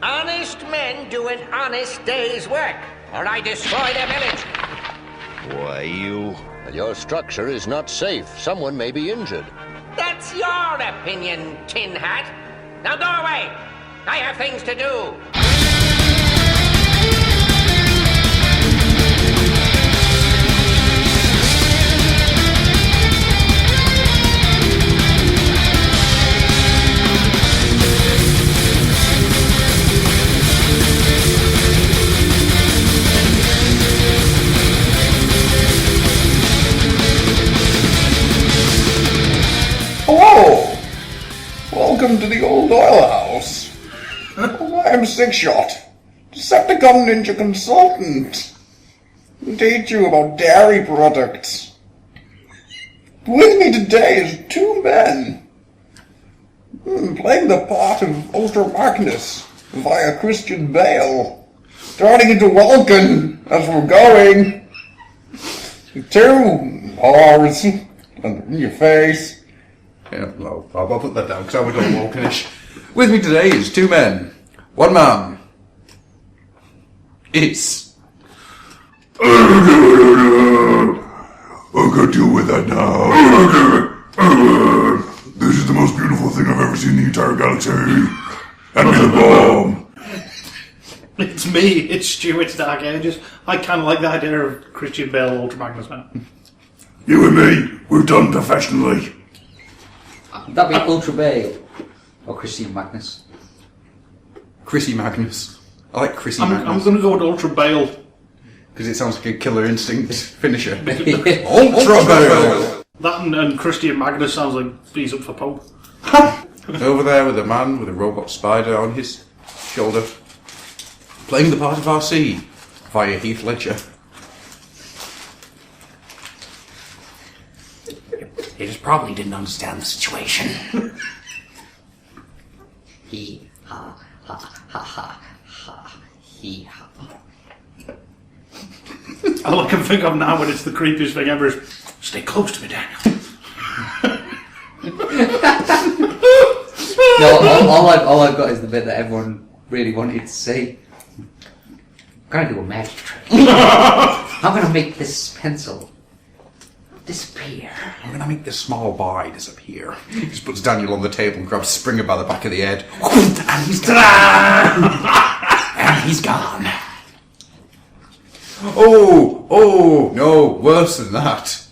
Honest men do an honest day's work, or I destroy their village. Why, you... Your structure is not safe. Someone may be injured. That's your opinion, Tin Hat. Now go away. I have things to do. Hello! Welcome to the old oil house. I'm Sixshot, Decepticon Ninja Consultant. I teach you about dairy products. With me today is two men. Playing the part of Ultra Magnus via Christian Bale. Turning into Vulcan as we're going. Two R's in your face. Yeah, well, I'll put that down because I would look Vulcanish. With me today is two men. One man is... I can't deal with that now. This is the most beautiful thing I've ever seen in the entire galaxy. And me the bomb. It's me, it's Stuart's Dark Ages. I kind of like the idea of Christian Bale Ultra Magnus, man. You and me, we're done professionally. That'd be Ultrabale. Or Christine Magnus. Chrissy Magnus. I like Chrissy I'm Magnus. going to go with Ultrabale. Because it sounds like a Killer Instinct finisher. Ultrabale! That and Christian Magnus sounds like he's up for Pope. Over there with a man with a robot spider on his shoulder. Playing the part of RC via Heath Ledger. He just probably didn't understand the situation. He ha ha ha ha ha he ha. All I can think of now when it's the creepiest thing ever is stay close to me, Daniel. No, all I've got is the bit that everyone really wanted to see. I'm gonna do a magic trick. I'm gonna make this pencil disappear. I'm gonna make this small boy disappear. He just puts Daniel on the table and grabs Springer by the back of the head. And he's gone. And he's gone. Oh, no, worse than that.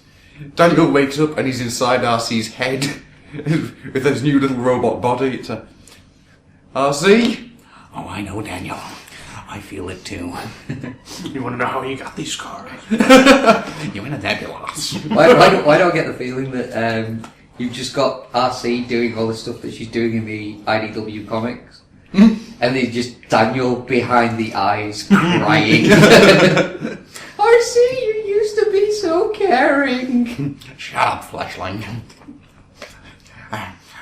Daniel wakes up and he's inside RC's head with his new little robot body. It's a... RC? Oh, I know, Daniel. I feel it too. You want to know how you got these scars? You're in a nebula. Why do I get the feeling that you've just got RC doing all the stuff that she's doing in the IDW comics? And there's just Daniel behind the eyes crying. RC, you used to be so caring. Shut up, fleshling.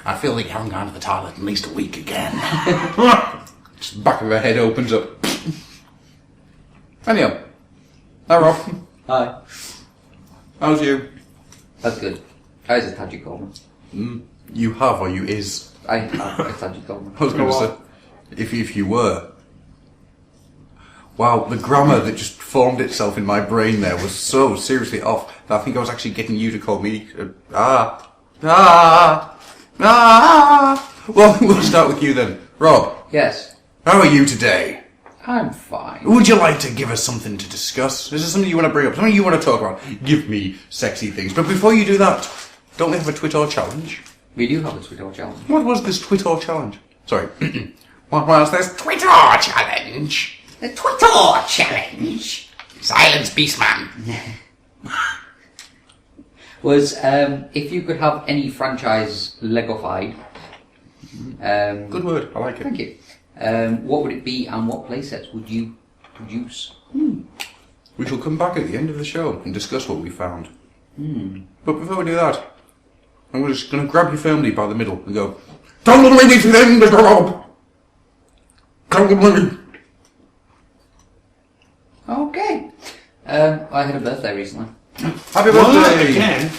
I feel like you haven't gone to the toilet in at least a week again. Just the back of her head opens up. Anyhow. Hi, Rob. Hi. How's you? That's good. I was a Taji Coleman. You have or you is? I have a Taji Coleman. I was going to say, if you were. Wow, the grammar that just formed itself in my brain there was so seriously off that I think I was actually getting you to call me... Well, we'll start with you then. Rob. Yes. How are you today? I'm fine. Would you like to give us something to discuss? Is there something you want to bring up? Something you want to talk about? Give me sexy things. But before you do that, don't we have a Twitter challenge? We do have a Twitter challenge. What was this Twitter challenge? Sorry. What was this Twitter challenge? The Twitter challenge. Silence, Beastman. Was if you could have any franchise Legofied. Good word. I like it. Thank you. What would it be and what playsets would you produce? We shall come back at the end of the show and discuss what we found. But before we do that, I'm just going to grab you firmly by the middle and go, "Come with me to the end, Mr. Rob! Come with me!" Okay. I had a birthday recently. Happy birthday! Again?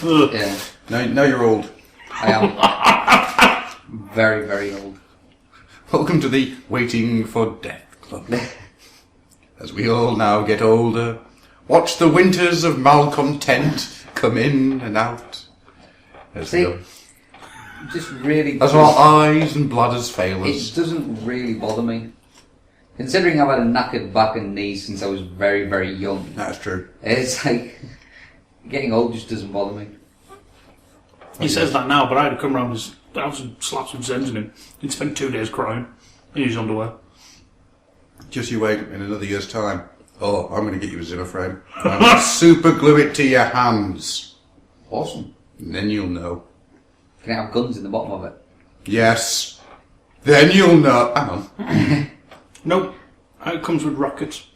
Yeah, Now you're old. I am. Very, very old. Welcome to the Waiting for Death Club. As we all now get older, watch the winters of malcontent come in and out. See, just really... As our eyes and bladders fail us. It doesn't really bother me. Considering I've had a knackered back and knees since I was very, very young. That's true. It's like, getting old just doesn't bother me. He says that now, but I had to come round his house and slap some Zens in him. He'd spent 2 days crying in his underwear. Just you wait, in another year's time. Oh, I'm going to get you a Zimmer frame. I'm going to super glue it to your hands. Awesome. And then you'll know. Can it have guns in the bottom of it? Yes. Then you'll know. Hang on. Nope. It comes with rockets.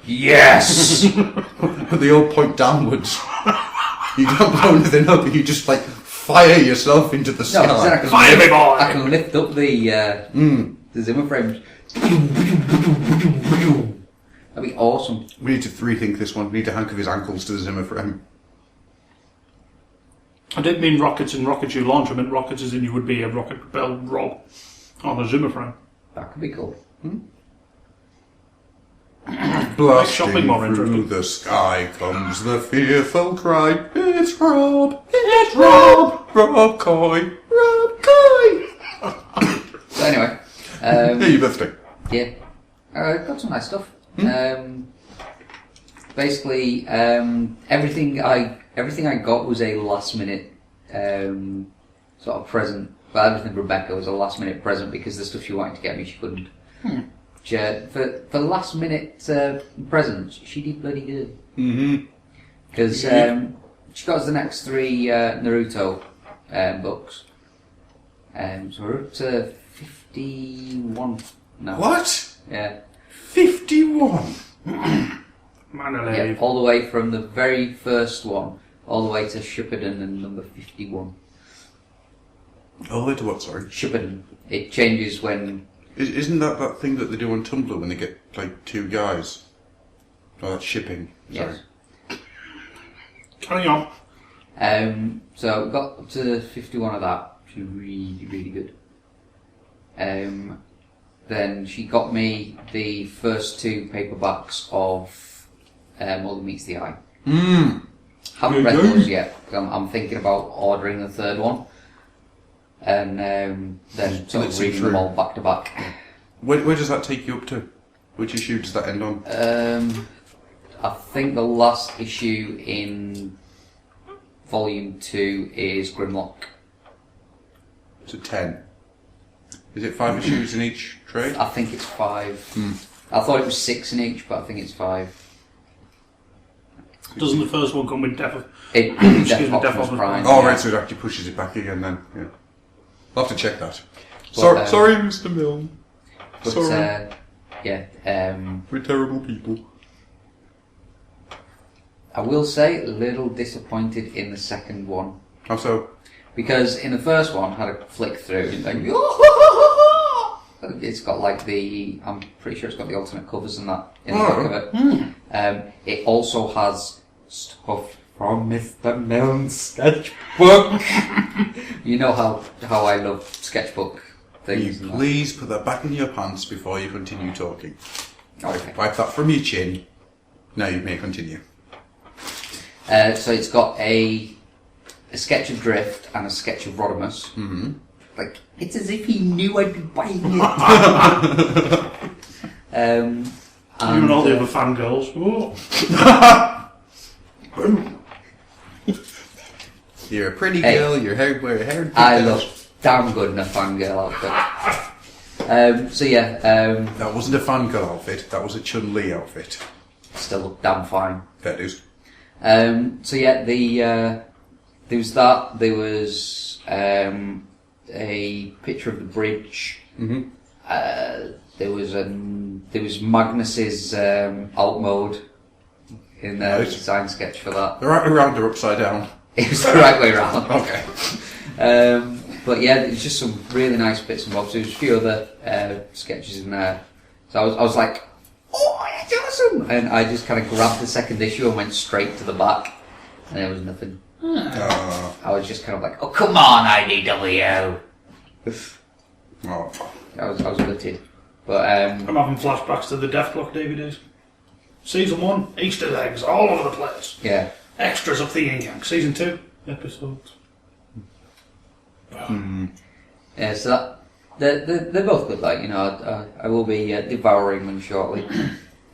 Yes! But they all point downwards. You don't blow anything up, you just like fire yourself into the sky. No, I can Fire me, boy! I can lift up the Zimmer frames. That'd be awesome. We need to rethink this one. We need to handcuff his ankles to the Zimmer frame. I didn't mean rockets in rockets you launch. I meant rockets as in you would be a rocket-propelled rob on a Zimmer frame. That could be cool. Blasting shopping more through interesting. the sky comes the fearful cry. It's Rob! It's Rob! Rob Coy! Rob Coy! So anyway, Hey, your birthday. yeah, got some nice stuff. Basically, everything I got was a last minute sort of present. Well, everything Rebecca was a last minute present because the stuff she wanted to get me she couldn't. For last minute presents, she did bloody good. Because she got us the next 3 Naruto books. So we're up to 51 now. What? Yeah. 51? Man alive. Yeah, all the way from the very first one, all the way to Shippuden and number 51. All the way to what, sorry? Shippuden. It changes when... Isn't that thing that they do on Tumblr when they get, like, 2 guys? Oh, that's shipping. Sorry. Yes. Carry on. So we got up to 51 of that, which was really, really good. Then she got me the first 2 paperbacks of More Than Meets the Eye. Haven't read those yet. I'm thinking about ordering the 3rd one. And then sort of reading them all back to back. Where does that take you up to? Which issue does that end on? I think the last issue in Volume 2 is Grimlock. To 10. Is it 5 issues in each trade? I think it's 5. I thought it was 6 in each, but I think it's 5. Doesn't the first one come with Death Death Optimus Optimus Prime. Oh, yeah. right, so it actually pushes it back again then. Yeah. I'll have to check that. But, Sorry, Mr. Milne. But, Sorry. yeah, We're terrible people. I will say, a little disappointed in the second one. How so? Because in the first one, I had a flick through, and like, it's got like I'm pretty sure it's got the alternate covers and that in the back of it. It also has stuff from Mr. Milne's sketchbook. You know how I love sketchbook Will things. you please put that back in your pants before you continue talking? Okay. Wipe that from your chin. Now you may continue. So it's got a sketch of Drift and a sketch of Rodimus. Like, it's as if he knew I'd be buying it. And You and all the other fangirls. Whoa. You're a pretty Hey. girl, your hair, wear hair. I look damn good in a fangirl outfit. So yeah, That wasn't a fangirl outfit, that was a Chun-Li outfit. still look damn fine. Fair dues. So yeah, there was that. There was a picture of the bridge. There was Magnus's alt mode in the Nice. design sketch for that. The right way round or upside down? It was the right way round. Okay. But yeah, it was just some really nice bits and bobs. There was a few other sketches in there. So I was like, oh, that's awesome! And I just kind of grabbed the second issue and went straight to the back. And there was nothing. I was just kind of like, oh, come on, IDW! Oh. I was gutted. But I'm having flashbacks to the Death Clock DVDs. Season 1, Easter eggs all over the place. yeah. Extras up the yin yang. Season 2, episodes. Yeah, so they're both good. Like, you know, I will be devouring them shortly.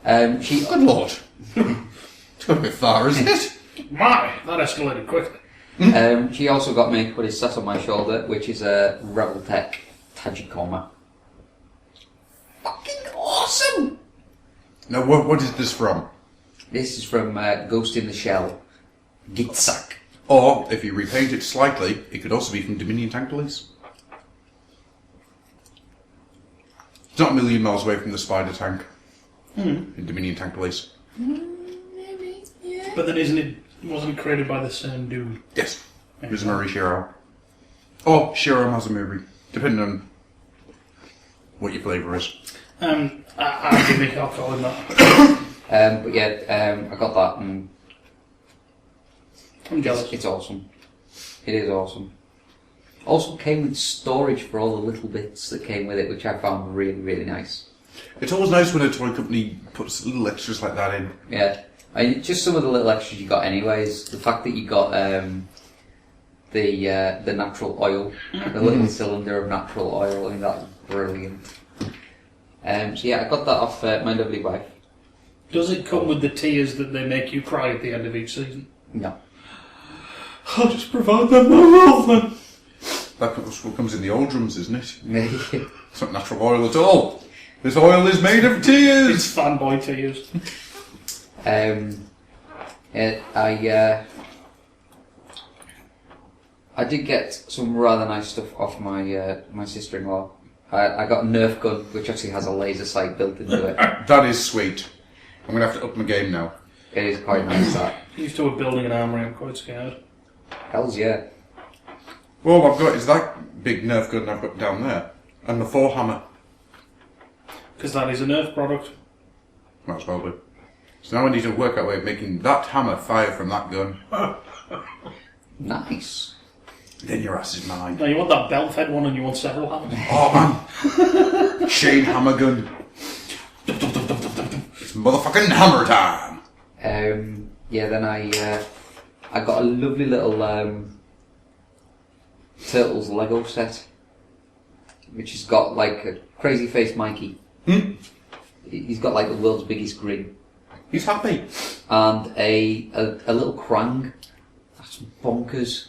Good lord. It's got a bit far, isn't it? My, that escalated quickly. She also got me what is sat on my shoulder, which is a Rebel Tech Tajikoma. Fucking awesome! Now, what is this from? This is from Ghost in the Shell, Gitsak. Or, if you repaint it slightly, it could also be from Dominion Tank Police. It's not a million miles away from the Spider Tank in Dominion Tank Police. But then wasn't it created by the same dude? Yes. Rizumori Shiro. Or Shiro Mazumuri, depending on what your flavour is. I give it, I'll call him that. But yeah, I got that and I'm jealous. it's awesome. It is awesome. Also came with storage for all the little bits that came with it, which I found really, really nice. It's always nice when a toy company puts little extras like that in. Yeah. Just some of the little extras you got anyways. The fact that you got the natural oil, the little cylinder of natural oil, I mean, that was brilliant. So yeah, I got that off my lovely wife. Does it come with the tears that they make you cry at the end of each season? No. I'll just provide them myself then. That's what comes in the old drums, isn't it? Yeah. It's not natural oil at all. This oil is made of tears! It's fanboy tears. I did get some rather nice stuff off my my sister-in-law. I got a Nerf gun, which actually has a laser sight built into it. That is sweet. I'm going to have to up my game now. It is quite nice, that. Used to a building an armory, I'm quite scared. Hells yeah. Well, what I've got is that big Nerf gun I've got down there. And the Thor hammer. Because that is a Nerf product. Might as well be. So now I need to work out a way of making that hammer fire from that gun. Nice. Then your ass is mine. No, you want that belt-fed one and you want several hammers. Oh man! Shane hammer gun. It's motherfucking hammer time! Yeah, then I got a lovely little Turtles Lego set, which has got like a crazy face Mikey. He's got like the world's biggest grin. He's happy. And a little Krang. That's bonkers.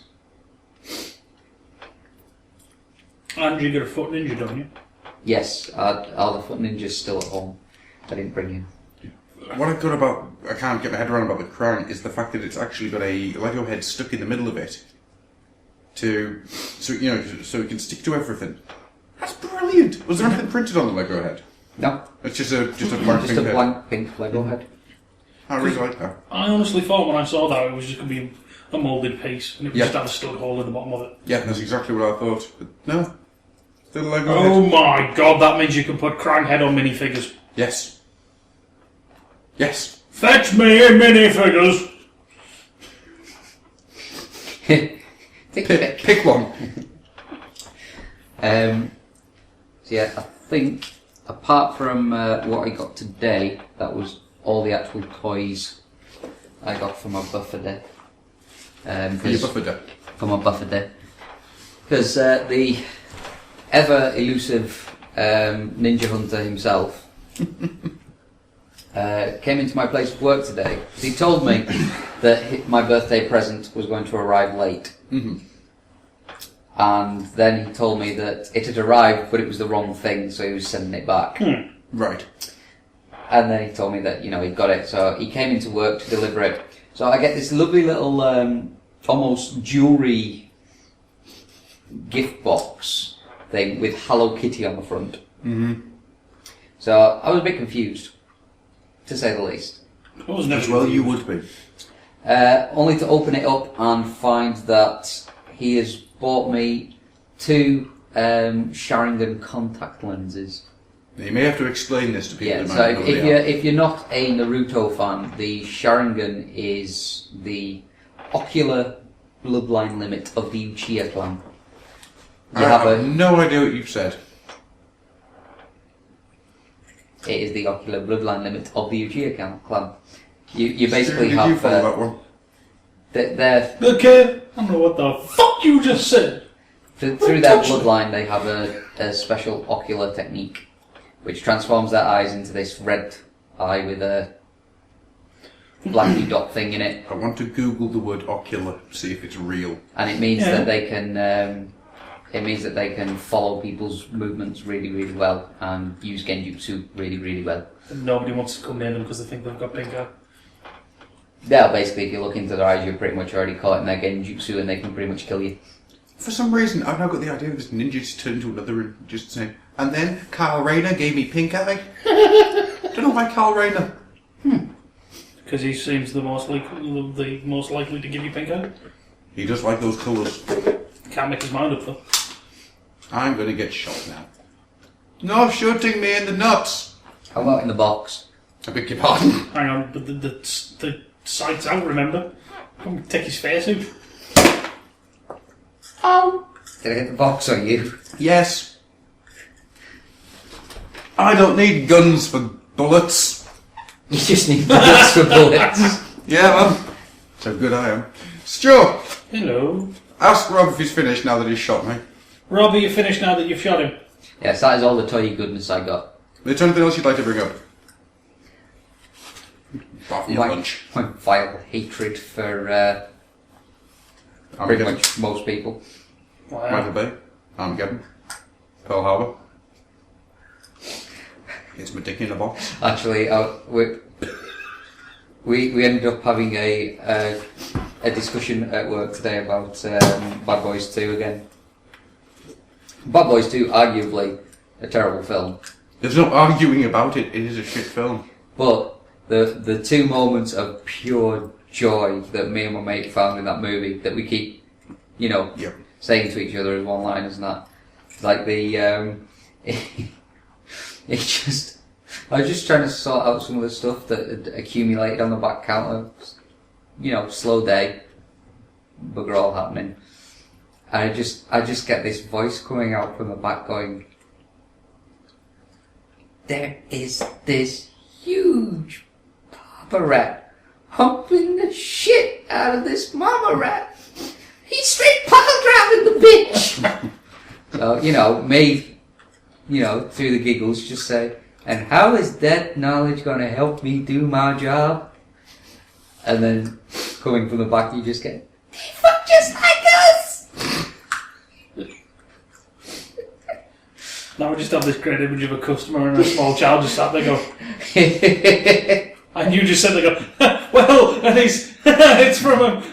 And you got a foot ninja, don't you? Yes, the foot ninja's still at home. I didn't bring him. What I've got about, I can't get my head around about the Krang is the fact that it's actually got a Lego head stuck in the middle of it. So it can stick to everything. That's brilliant! Was there anything printed on the Lego head? No. It's just a blank Just pink a head. blank pink Lego head. I really like that. I honestly thought when I saw that it was just going to be a moulded piece and it would just have a stud hole in the bottom of it. Yeah, that's exactly what I thought. But no. Still a Lego Oh head. my god, that means you can put Krang head on minifigures. Yes. Yes. Fetch me minifigures! Pick one. So yeah, I think apart from what I got today, that was all the actual toys I got for my buffer day. For your buffer day. For my buffer day. Because the ever elusive ninja hunter himself came into my place of work today. He told me that my birthday present was going to arrive late. Mm-hmm. And then he told me that it had arrived, but it was the wrong thing, so he was sending it back. Right. And then he told me that, he'd got it, so he came into work to deliver it. So I get this lovely little, almost jewellery gift box thing with Hello Kitty on the front. Mm-hmm. So I was a bit confused, to say the least. I was never As well you would be. Only to open it up and find that he has bought me 2 Sharingan contact lenses. Now, you may have to explain this to people Yeah, who so might know they are. if you're not a Naruto fan, the Sharingan is the ocular bloodline limit of the Uchiha clan. I have no idea what you've said. it is the ocular bloodline limit of the Uchiha clan. You basically Did have... you follow that one? They're, Okay, I don't know what the fuck you just said. through their bloodline, they have a special ocular technique, which transforms their eyes into this red eye with a blacky dot thing in it. I want to Google the word ocular, see if it's real. And it means that they can... it means that they can follow people's movements really, really well and use genjutsu really, really well. And nobody wants to come near them because they think they've got pink eye. Yeah, basically, if you look into their eyes, you're pretty much already caught in their genjutsu and they can pretty much kill you. For some reason, I've now got the idea that this ninja just turned into another and just saying, and then Kyle Rayner gave me pink eye. Don't know why Kyle Rayner. Because he seems the most likely to give you pink eye. He does like those colours. Can't make his mind up though. I'm going to get shot now. No shooting me in the nuts. How about in the box? I beg your pardon. Hang on, the sight's out, remember? Come take his face out. Oh! Did I hit the box on you? Yes. I don't need guns for bullets. You just need bullets for bullets. Yeah, man. So good I am. Stu, Hello. ask Rob if he's finished now that he's shot me. Rob, are you finished now that you've shot him? Yes, that is all the toy goodness I got. Is there anything else you'd like to bring up? Apart from your My lunch. vile hatred for pretty much most people. Wow. Michael Bay. Armageddon. Pearl Harbor. It's my dick in a box. Actually, we ended up having a discussion at work today about Bad Boys 2 again. Bad Boys 2, arguably a terrible film, There's no arguing about it. It is a shit film. but the two moments of pure joy that me and my mate found in that movie that we keep, Yep. saying to each other as one-liners and that, like I was just trying to sort out some of the stuff that had accumulated on the back counter. Slow day, bugger all happening. And I just get this voice coming out from the back going, there is this huge papa rat humping the shit out of this mama rat. He's straight pile driving the bitch. So, me, through the giggles, just say, and how is that knowledge going to help me do my job? And then, coming from the back, you just get, they fuck just like us! Now we just have this great image of a customer and a small child just sat there go, and you just said they go, well, and it's from him,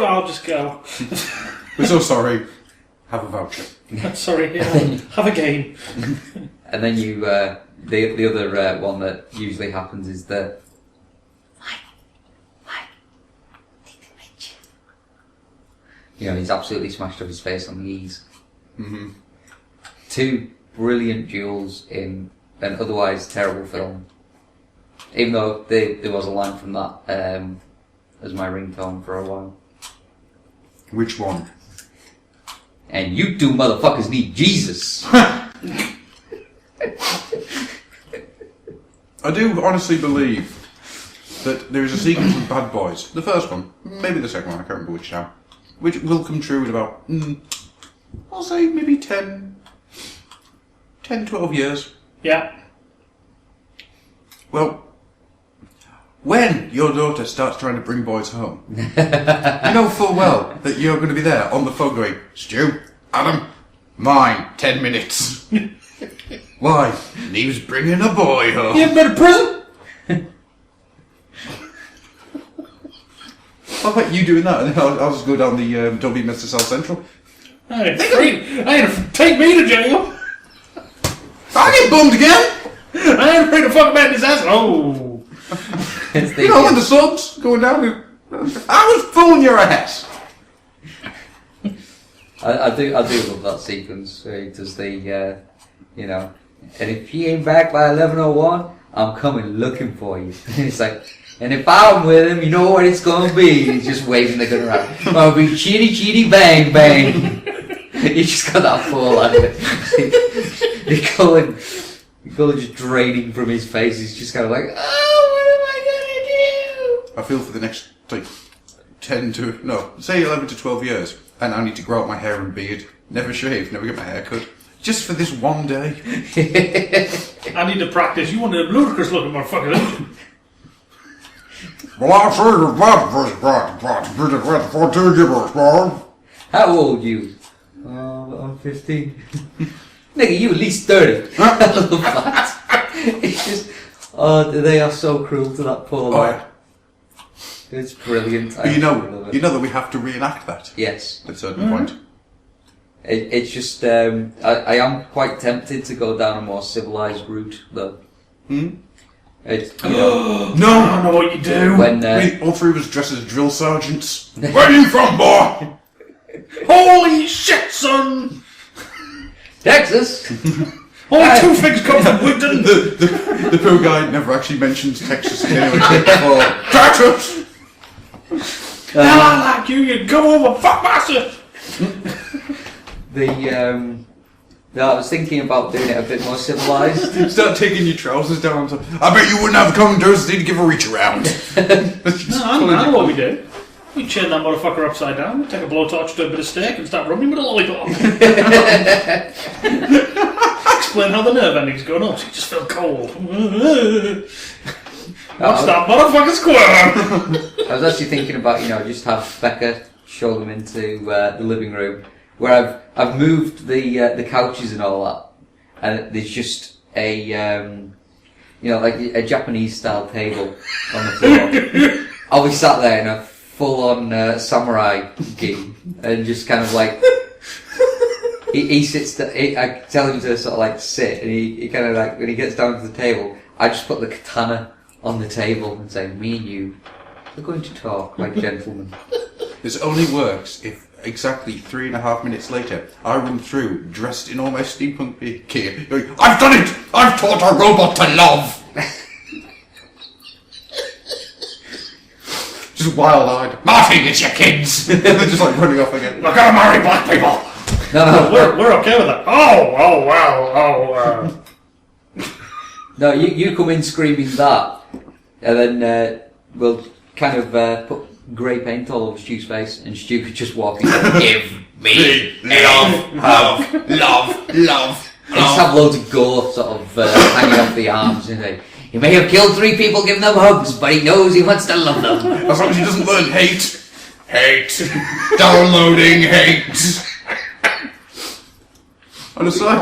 I'll just go. We're so sorry. Have a voucher. Sorry, have a game. And then you, the other one that usually happens is the, he's absolutely smashed up his face on the E's. Mm-hmm. Two brilliant duels in an otherwise terrible film. Even though there was a line from that as my ringtone for a while. Which one? And you two motherfuckers need Jesus. I do honestly believe that there is a sequence of Bad Boys, the first one, maybe the second one, I can't remember which now, which will come true in about, I'll say maybe 10, 12 years. Yeah. Well, when your daughter starts trying to bring boys home, you know full well that you're going to be there on the phone going, Stu, Adam, mine, 10 minutes. Why? Neve's bringing a boy home. You haven't been to prison? How about you doing that? And then I'll just go down the Don't Be Mr. South Central. I ain't take me to jail. I get bummed again. I ain't afraid to fuck about this ass. Oh. You know, when the sun's going down, I was fooling your ass. I do love that sequence where he does the, and if you ain't back by 11:01, I'm coming looking for you. It's like, and if I'm with him, you know what it's gonna be. He's just waving the gun around. I'll be chitty chitty bang bang. You just got that full out of it. You're going, blood just draining from his face. He's just kind of like, oh, what am I gonna do? I feel for the next, like, 11 to 12 years, and I need to grow out my hair and beard. Never shave, never get my hair cut. Just for this one day. I need to practice. You want a ludicrous looking motherfucker, don't you? Well, I'll show you the How old you? I'm 15. Nigga, you at least 30. I love that. It's just, they are so cruel to that poor lad. yeah. It's brilliant. But you know that we have to reenact that Yes. at a certain point. It's just, I am quite tempted to go down a more civilized route, though. It's, you know, No! I don't know what you do. when, All three of us dressed as drill sergeants. Where are you from, boy? Holy shit, son! Texas! Only two things come from Wigton. The poor guy never actually mentions Texas in any way before. Texas! Hell, I like you. You come over, fuck master. No, I was thinking about doing it a bit more civilized. Start taking your trousers down. So, I bet you wouldn't have the common decency to give a reach around. No, I know what we do. We chain that motherfucker upside down, we take a blowtorch to a bit of steak and start rubbing him with a lollipop. Explain how the nerve ending's going up, so you just feel cold. Watch that motherfucker squirm! I was actually thinking about, just have Becca show them into the living room, where I've moved the couches and all that, and there's just a like a Japanese style table on the floor. I'll be sat there in a full-on samurai gi, and just kind of like he sits. I tell him to sort of like sit, and he kind of like when he gets down to the table, I just put the katana on the table and say, "Me and you, we're going to talk like gentlemen." This only works if exactly 3.5 minutes later I run through dressed in all my steampunk gear. Going, I've done it! I've taught a robot to love! Just wild-eyed. Marty, it's your kids! They're just like running off again. We're gonna marry black people! No, we're okay with that. Oh, wow, No, you come in screaming that, and then we'll kind of put grey paint all over Stu's face, and Stu could just walk in and give me love. and just have loads of gore sort of hanging off the arms, and say, he may have killed 3 people, given them hugs, but he knows he wants to love them. As long as he doesn't learn hate. Hate. Downloading hate. On a side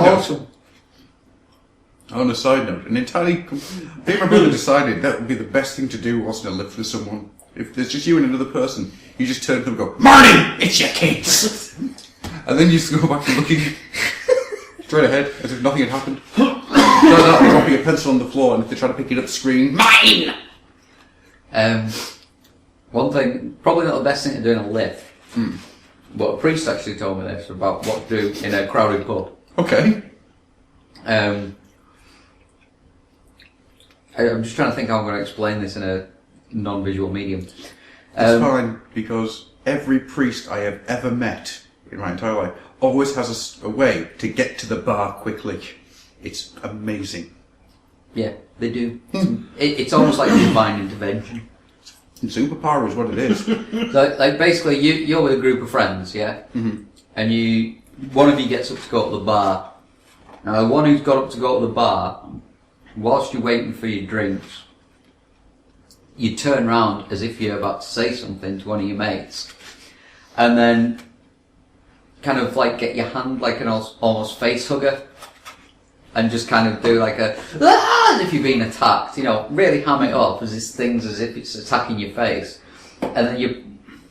note, an entirely... I think my brother decided that would be the best thing to do whilst in a lift with someone. If there's just you and another person, you just turn to them and go, Marty, it's your kids! And then you just go back to looking straight ahead as if nothing had happened. Start out dropping a pencil on the floor, and if they try to pick it up, scream, mine! One thing, probably not the best thing to do in a lift, but a priest actually told me this about what to do in a crowded pub. Okay. I'm just trying to think how I'm going to explain this in a non-visual medium. It's fine, because every priest I have ever met in my entire life always has a way to get to the bar quickly. It's amazing. Yeah, they do. It's almost like divine intervention. Superpower is what it is. So, like basically, you're with a group of friends, yeah, and one of you gets up to go to the bar. Now, the one who's got up to go to the bar, whilst you're waiting for your drinks, you turn round as if you're about to say something to one of your mates, and then kind of like get your hand like an almost face hugger, and just kind of do like a as if you're being attacked, really ham it up as if it's attacking your face, and then you,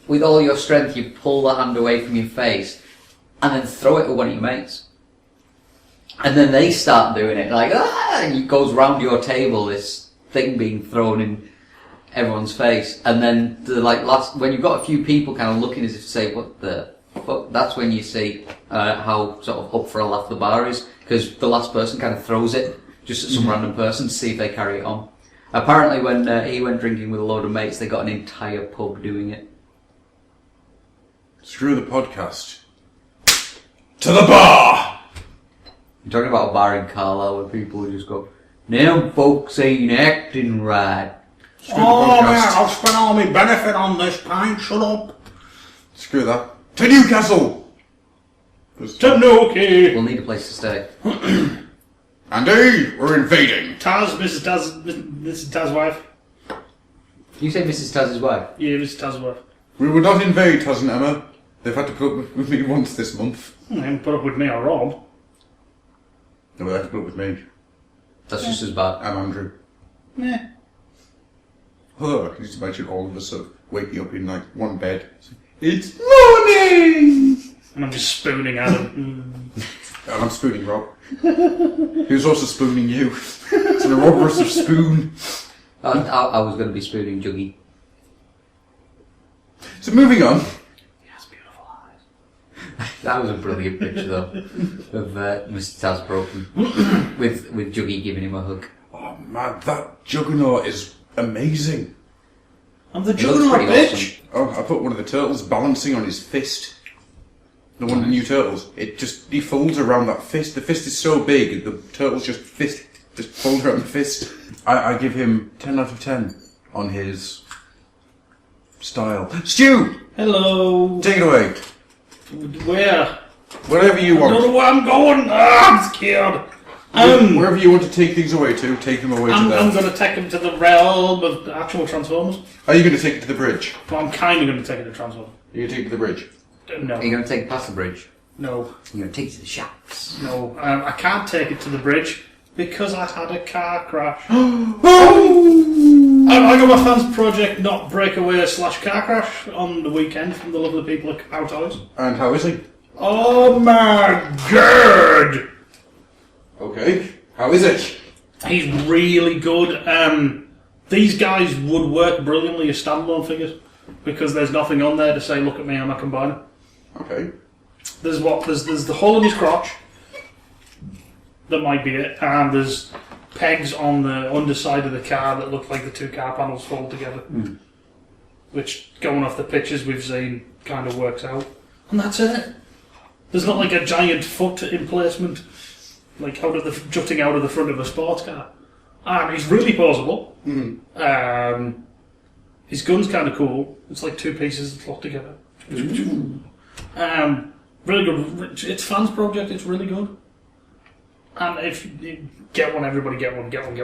with all your strength, you pull the hand away from your face, and then throw it at one of your mates, and then they start doing it like and it goes round your table, this thing being thrown in everyone's face, and then when you've got a few people kind of looking as if to say what the fuck, that's when you see how sort of up for a laugh the bar is, because the last person kind of throws it just at some random person to see if they carry it on. Apparently when he went drinking with a load of mates, they got an entire pub doing it. Screw the podcast. To the bar! You're talking about a bar in Carlisle where people just go, "Them folks ain't acting right." Oh man, I've spent all my benefit on this pint, shut up. Screw that. To Newcastle! To Nuki! We'll need a place to stay. Andy, we're invading. Taz, Mrs. Taz's wife. You say Mrs. Taz's wife? Yeah, Mrs. Taz's wife. We will not invade, Taz and Emma. They've had to put up with me once this month. They haven't put up with me or Rob. No, they had to put up with me. That's just as bad. I'm Andrew. Meh. Oh, I can just imagine all of us sort of waking up in like one bed. It's morning! And I'm just spooning at him. And I'm spooning Rob. He was also spooning you. It's an Ouroboros of spoon. I was going to be spooning Juggy. So moving on. He has beautiful eyes. That was a brilliant picture though of Mr. Taz broken with Juggy giving him a hug. Oh man, that juggernaut is amazing. I'm the It looks juggernaut, pretty bitch! awesome. Oh, I put one of the turtles balancing on his fist. The one of the new turtles. He folds around that fist. The fist is so big, the turtles just fold around the fist. I give him 10 out of 10 on his style. Stu! Hello. Take it away. Where? Wherever you I don't know want. where I'm going. I'm scared. Wherever you want to take things away to, take them away to I'm there. going to take him to the realm of actual Transformers. Are you going to take it to the bridge? Well, I'm kind of going to take it to Transformers. Are you going to take it to the bridge? No. Are you going to take it past the bridge? No. You're going to take it to the shops. No. I can't take it to the bridge because I had a car crash. I got my fans project not breakaway / car crash on the weekend from the lovely people at Cow Toys. And how is he? Oh my god! Okay. How is it? He's really good. These guys would work brilliantly as standalone figures because there's nothing on there to say, look at me, I'm a combiner. Okay. There's the hole in his crotch. That might be it. And there's pegs on the underside of the car that look like the two car panels fold together. Which, going off the pictures we've seen, kind of works out. And that's it. There's not like a giant foot emplacement, like jutting out of the front of a sports car. He's really poseable. His gun's kind of cool. It's like two pieces that lock together. Really good. It's fans project. It's really good. And if you get one, everybody get one. Get one.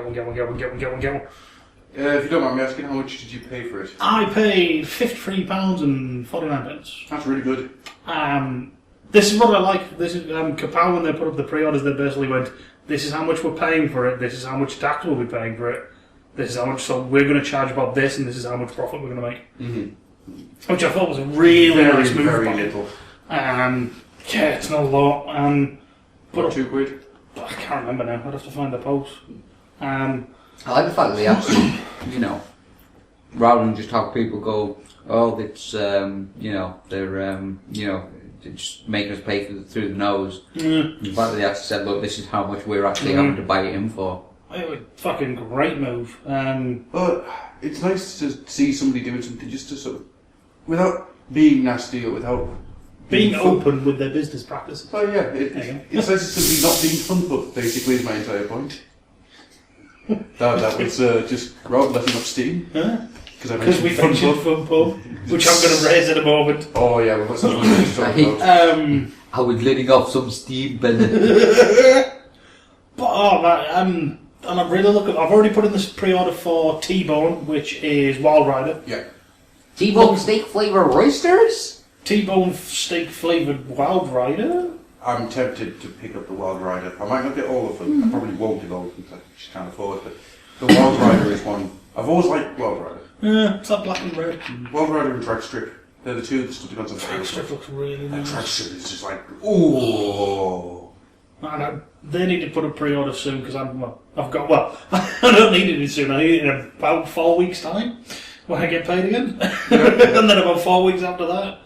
If you don't mind me asking, how much did you pay for it? I paid £53.49. That's really good. This is what I like. This is Kapow, when they put up the pre-orders, they basically went, this is how much we're paying for it, this is how much tax we'll be paying for it, this is how much, so we're going to charge about this, and this is how much profit we're going to make. Which I thought was a really nice move. Very little. Yeah, it's not a lot. But £2? I can't remember now. I'd have to find the post. I like the fact that they actually, rather than just have people go, oh, it's, they're, just making us pay through the nose. The fact that they actually said, look, this is how much we're actually having to buy it in for. It was a fucking great move. But it's nice to see somebody doing something just to sort of, without being nasty or without being open with their business practices. Oh yeah, it's nice to simply not being fun pub, basically, is my entire point. That was just Rob letting off steam. Because we mentioned Fun Pub, which I'm going to raise in a moment. Oh yeah, we've got something to talk about. I was letting off some steam, Bennett. But and I'm really looking. I've already put in this pre-order for T-Bone, which is Wild Rider. Yeah. T-bone steak flavored oysters? T-Bone steak flavoured Wild Rider. I'm tempted to pick up the Wild Rider. I might not get all of them. I probably won't get all of them because I just can't afford it. But the Wild Rider is one. I've always liked Wild Rider. Yeah, it's that black and red. Wild Rider and Drag Strip. They're the two that stood together on the Drag Strip looks really nice. Drag Strip is just like, ooh. They need to put a pre-order soon because I don't need it soon. I need it in about 4 weeks' time when I get paid again. And then about 4 weeks after that.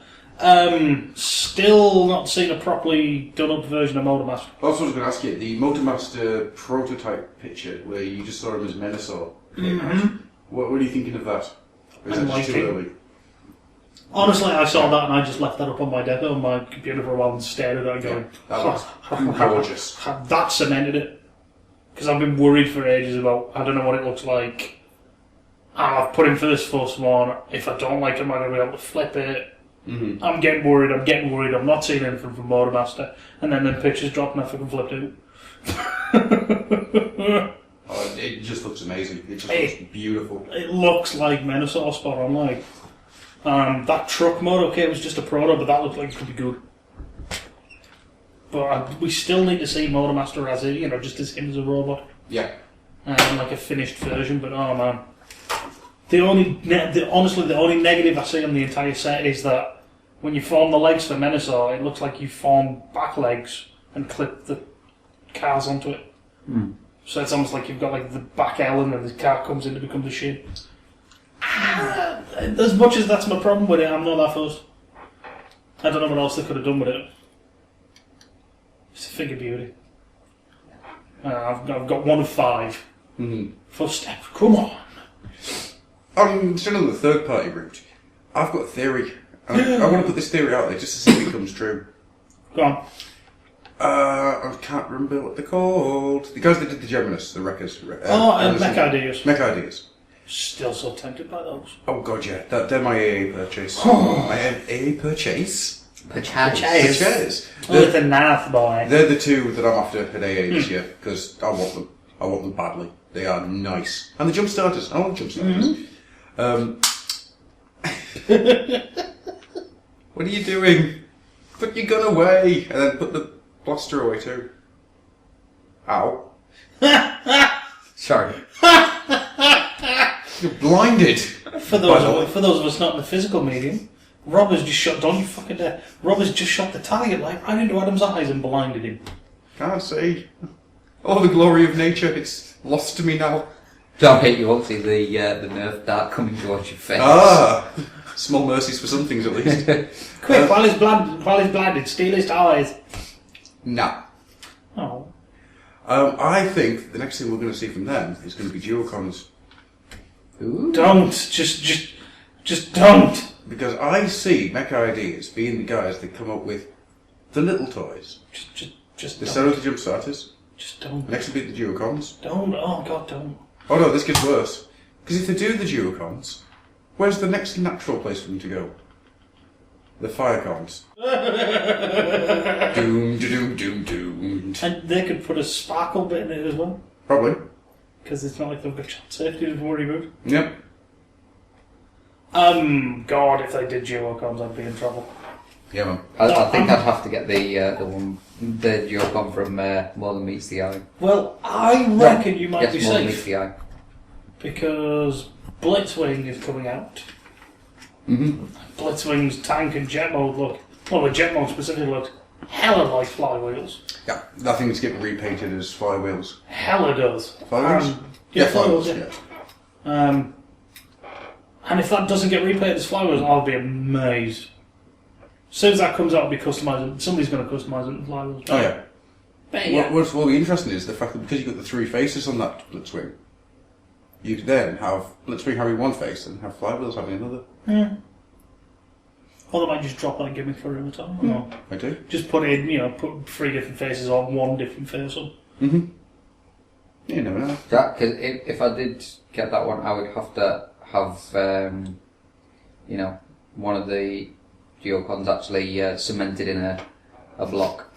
Still not seen a properly done up version of Motormaster. That's what I was going to ask you. The Motormaster prototype picture where you just saw him as Menasor. What are you thinking of that? Or is that just too early? Honestly, I saw that and I just left that up on my desk on my computer for a while and stared at it going, that looks gorgeous. That cemented it. Because I've been worried for ages about, I don't know what it looks like. And I've put in for this first one. If I don't like it, am I going to be able to flip it? Mm-hmm. I'm getting worried. I'm not seeing anything from Motormaster. And then the pictures drop and I fucking flipped it. It just looks amazing. It just looks beautiful. It looks like Menosaur spot on, like. That truck mode, okay, it was just a proto, but that looked like it could be good. But we still need to see Motormaster as a, just as him as a robot. Yeah. Like a finished version, but oh man. Honestly, the only negative I see on the entire set is that when you form the legs for Menosaur, it looks like you form back legs and clip the cars onto it. Mm. So it's almost like you've got like the back L and then the car comes in to become the shin. As much as that's my problem with it, I'm not that fussed. I don't know what else they could have done with it. It's a figure beauty. I've got 1 of 5. Mm-hmm. First step, come on. Still on the third party route, I've got a theory. I want to put this theory out there just to see if it comes true. Go on. I can't remember what they're called. The guys that did the Geminis, the Wreckers. Mech Ideas. Mech Ideas. Still so tempted by those. Oh god, yeah. They're my AA purchase. My AA purchase? Purchase. With a knife, boy. They're the two that I'm after at AA this year, because I want them. I want them badly. They are nice. And the jump starters. I want the jump starters. What are you doing? Put your gun away! And then put the blaster away too. Ow. Sorry. You're blinded! For those of us not in the physical medium, Rob has just shot, don't you fucking dare, Rob has just shot the target light right into Adam's eyes and blinded him. Can't see. Oh, the glory of nature, it's lost to me now. Don't hit, you won't see the Nerf dart coming towards your face. Ah! Small mercies for some things at least. Quick, while he's blinded, steal his eyes. Nah. Oh. I think the next thing we're going to see from them is going to be Duocons. Ooh. Don't. Just don't. Because I see Mech Ideas being the guys that come up with the little toys. Just the don't. the jump starters. Just don't. Next will be the Duocons. Don't. Oh, God, don't. Oh no, this gets worse. Because if they do the Duocons, where's the next natural place for them to go? The Firecons. Doom. And they could put a sparkle bit in it as well. Probably. Because it's not like they've got child safety to worry about. Yep. God, if they did Duocons, I'd be in trouble. Yeah, man. I think I'd have to get the Duocon from More Than Meets the Eye. Well, I reckon you might be More Than Meets safe. the Eye. Because Blitzwing is coming out. Mm-hmm. Blitzwing's tank and jet mode the jet mode specifically looked hella like flywheels. Yeah, that thing's getting repainted as flywheels. Hella does. Flywheels? Flywheels, yeah. And if that doesn't get repainted as flywheels, I'll be amazed. As soon as that comes out, it'll be customized. Somebody's going to customize it in flywheels. Oh yeah. But, yeah. What's really interesting is the fact that because you've got the 3 faces on that Blitzwing, you could then have Blitzwing having 1 face and have flywheels having another. Yeah. Or they might just drop that gimmick for a time. No. I do. Just put in, put 3 different faces on 1 different face on. Mm-hmm. You never know. Because if I did get that one, I would have to have, one of the Duocons actually cemented in a block.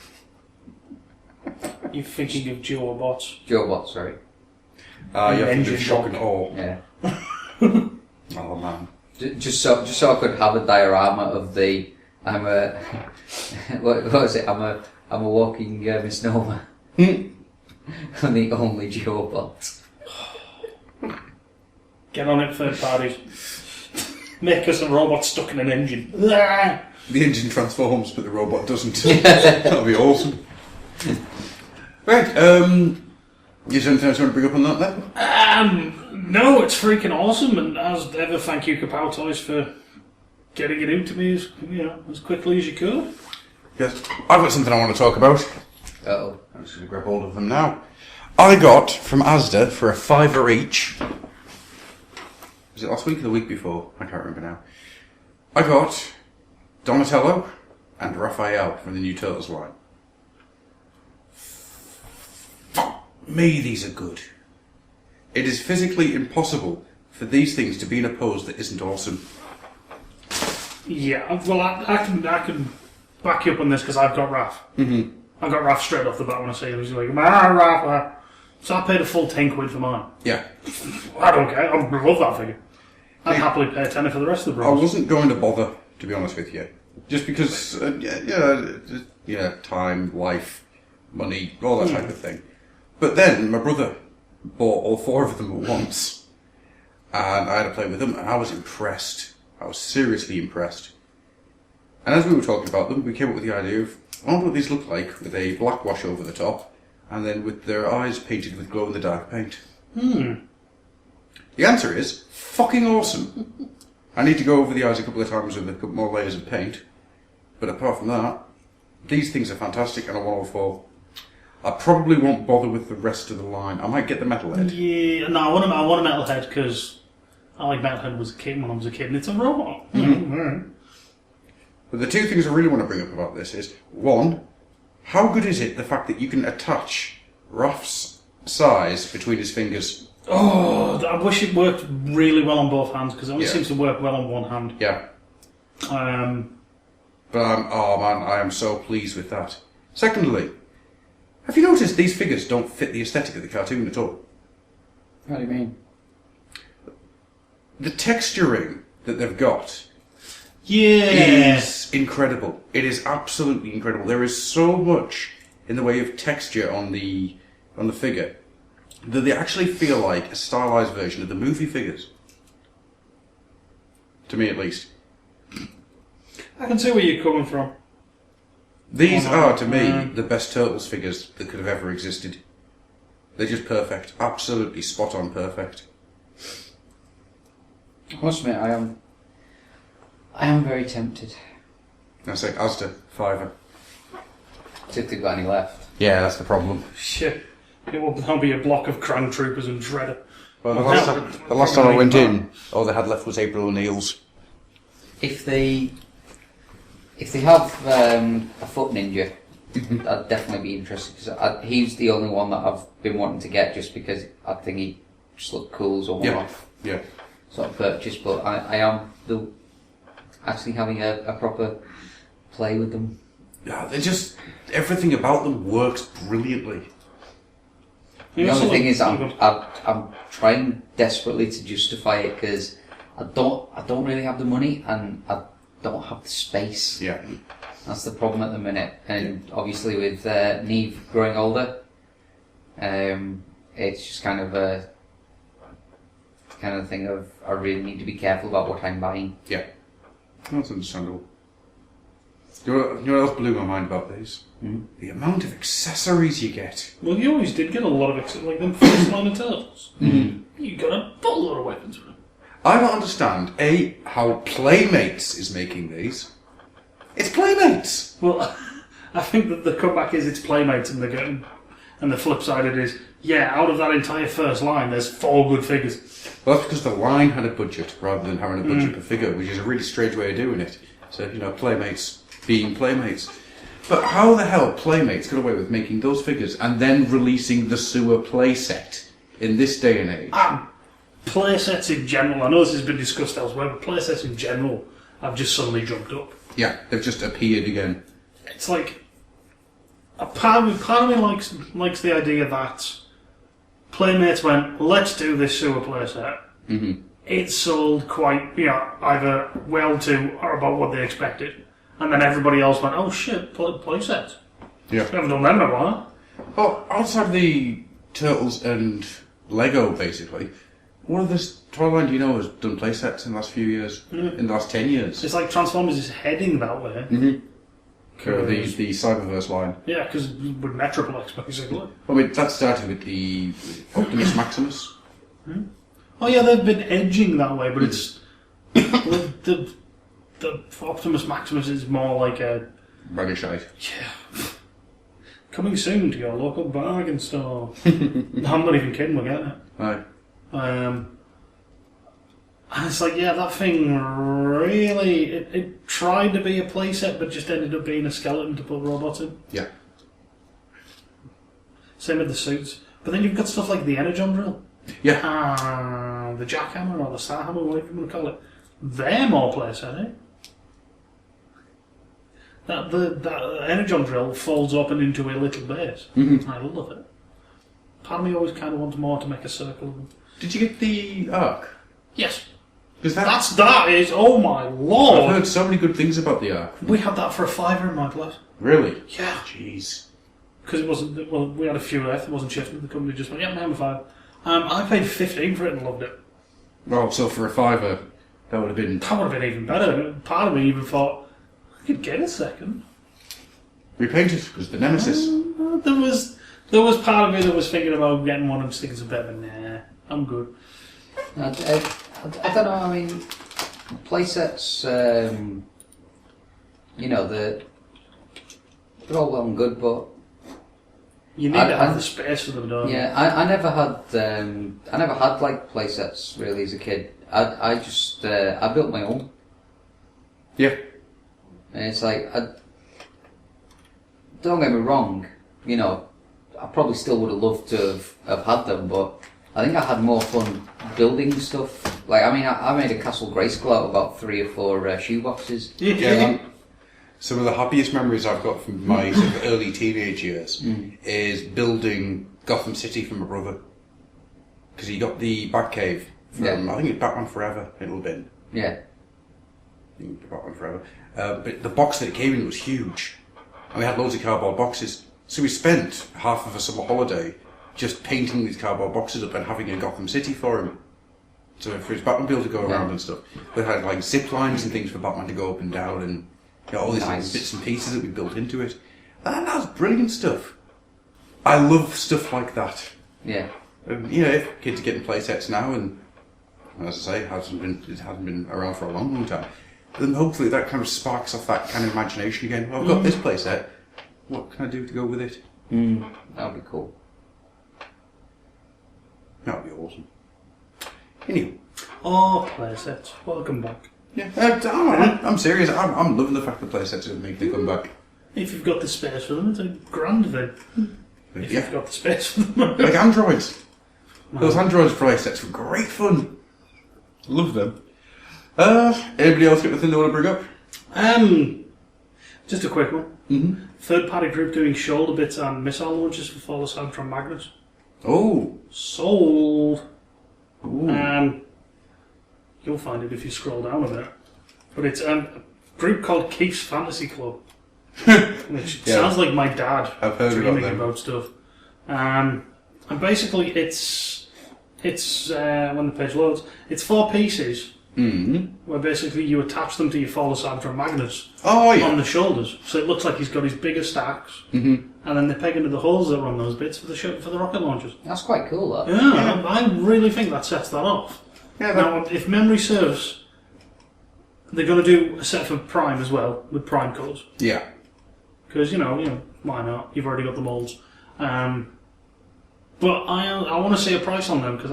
You're thinking of Duobots. Duobots, sorry. You have to do Engine shock and block. awe. Yeah. Oh man. Just so I could have a diorama of the what was it? I'm a walking misnomer. I'm the only Duobot. Get on it, third parties. Make us a robot stuck in an engine. The engine transforms, but the robot doesn't. That'll be awesome. Right, is there anything else you want to bring up on that then? No, it's freaking awesome, and as ever, thank you, Kapow Toys, for getting it into me as quickly as you could. Yes, I've got something I want to talk about. Uh-oh. I'm just going to grab hold of them now. I got from Asda for a £5 each. Was it last week or the week before? I can't remember now. I got Donatello and Raphael from the new Turtles line. Fuck me, these are good. It is physically impossible for these things to be in a pose that isn't awesome. Yeah, well, I can back you up on this because I've got Raph. Mm-hmm. I got Raph straight off the bat when I see him. He's like, Raph. So I paid a full £10 for mine. Yeah. I don't care. I love that figure. I'd happily pay a tenner for the rest of the bros. I wasn't going to bother, to be honest with you. Just because, time, life, money, all that type of thing. But then my brother bought all 4 of them at once. And I had to play with them, and I was impressed. I was seriously impressed. And as we were talking about them, we came up with the idea of, I wonder what these look like with a black wash over the top, and then with their eyes painted with glow-in-the-dark paint. The answer is, fucking awesome. I need to go over the eyes a couple of times with a couple more layers of paint. But apart from that, these things are fantastic, and I want all 4. I probably won't bother with the rest of the line. I might get the Metalhead. Yeah, no, I want a Metalhead because I like Metalhead when I was a kid, and it's a robot. But the 2 things I really want to bring up about this is, 1, how good is it the fact that you can attach Raph's size between his fingers? Oh, I wish it worked really well on both hands because it only Yeah. seems to work well on one hand. Yeah. But I am so pleased with that. Secondly, have you noticed these figures don't fit the aesthetic of the cartoon at all? What do you mean? The texturing that they've got Yeah. is incredible. It is absolutely incredible. There is so much in the way of texture on the figure that they actually feel like a stylized version of the movie figures. To me, at least. I can see where you're coming from. These are, to me, the best Turtles figures that could have ever existed. They're just perfect. Absolutely spot on perfect. I must admit, I am very tempted. I say Asda, £5. If they've got any left. Yeah, that's the problem. Shit. There'll be a block of Krang Troopers and Shredder. Well, the last time I went in, all they had left was April O'Neil's. If they have a Foot Ninja, I'd definitely be interested because he's the only one that I've been wanting to get just because I think he just looked cool as a one-off sort of purchase. But I am actually having a proper play with them. Yeah, they just everything about them works brilliantly. The only thing is, I'm trying desperately to justify it because I don't really have the money and I don't have the space. Yeah, that's the problem at the minute. And obviously, with Neve growing older, it's just kind of a thing of I really need to be careful about what I'm buying. Yeah, that's understandable. You know what else blew my mind about these? The amount of accessories you get. Well, you always did get a lot of like them first line of Turtles. You got a buttload of weapons for them. I don't understand, A, how Playmates is making these. It's Playmates! Well, I think that the comeback is it's Playmates and they're getting... And the flip side of it is, out of that entire first line, there's 4 good figures. Well, that's because the line had a budget, rather than having a budget per figure, which is a really strange way of doing it. So, Playmates being Playmates. But how the hell Playmates got away with making those figures and then releasing the sewer playset in this day and age? Playsets in general, I know this has been discussed elsewhere, but playsets in general have just suddenly jumped up. Yeah, they've just appeared again. It's like a part of me likes the idea that Playmates went, let's do this sewer playset. It sold quite, either well to or about what they expected, and then everybody else went, oh shit, playsets. Yeah. We haven't done them in a while. Well, outside the Turtles and Lego, basically, what other toy line do you know has done playsets in the last few years? In the last 10 years? It's like Transformers is heading that way. The Cyberverse line. Yeah, because with Metroplex, basically. I mean, that started with the Optimus Maximus. Oh yeah, they've been edging that way, but it's... the Optimus Maximus is more like a... Ragashite. Yeah. Coming soon to your local bargain store. I'm not even kidding, we're getting it. Right. And It's like, yeah, that thing really... It tried to be a playset, but just ended up being a skeleton to put robots in. Yeah. Same with the suits. But then you've got stuff like the Energon drill. Yeah. The jackhammer or the starhammer, whatever you want to call it. They're more playset, eh? That Energon drill folds up and into a little base. Mm-hmm. I love it. Part of me always kind of wants more to make a circle of them. Did you get the Ark? Yes. Because That is, oh my lord! I've heard so many good things about the Ark. We had that for a £5 in my place. Really? Yeah. Jeez. Because it wasn't, well, we had a few left, it wasn't shifting, the company just went, yeah, I'm a £5. I paid 15 for it and loved it. Well, so for a £5, that would have been... That would have been even better. Part of me even thought, I could get a second. Repainted, because the Nemesis. There was part of me that was thinking about getting one and sticking some better, but nah, I'm good. I don't know, I mean, playsets, you know, they're all well and good, but... You need to have the space for them, don't you? Yeah, I never had like playsets really as a kid. I just I built my own. Yeah. And it's like, don't get me wrong, you know, I probably still would have loved to have had them, but I think I had more fun building stuff. Like, I mean, I made a Castle Grayskull out of about 3 or 4 shoeboxes. Yeah. Some of the happiest memories I've got from my sort of early teenage years is building Gotham City for my brother. Because he got the Batcave from, I think it's Batman Forever, it'll have been. Yeah. I think it's Batman Forever. But the box that it came in was huge. And we had loads of cardboard boxes. So we spent half of a summer holiday just painting these cardboard boxes up and having a Gotham City for him. So for his Batmobile to go around and stuff. We had like zip lines and things for Batman to go up and down and all these bits and pieces that we built into it. And that was brilliant stuff. I love stuff like that. Yeah. You know, if kids are getting play sets now, and as I say, it hasn't been around for a long, long time, then hopefully that kind of sparks off that kind of imagination again. Well, I've got this play set. What can I do to go with it? That would be cool. That would be awesome. Anyway. Oh, playsets. Welcome back. Yeah, I'm serious. I'm loving the fact that play sets are making a comeback. If you've got the space for them, it's a grand thing. If you've got the space for them. Like androids. Those androids play sets were great fun. Love them. Anybody else got anything they want to bring up? Just a quick one. Mm-hmm. Third-party group doing shoulder bits and missile launchers for Fall Aside from Magnus. Oh. Sold. Ooh. You'll find it if you scroll down a bit. But it's a group called Keith's Fantasy Club. Which sounds like my dad I've heard dreaming about stuff. And basically it's when the page loads, it's 4 pieces where basically you attach them to your Fall Aside from Magnus on the shoulders. So it looks like he's got his bigger stacks. And then they peg into the holes that run those bits for the rocket launchers. That's quite cool, that. Yeah, I really think that sets that off. Yeah, now, if memory serves, they're going to do a set for Prime as well, with Prime colours. Yeah. Because, you know, why not? You've already got the moulds. But I want to see a price on them, because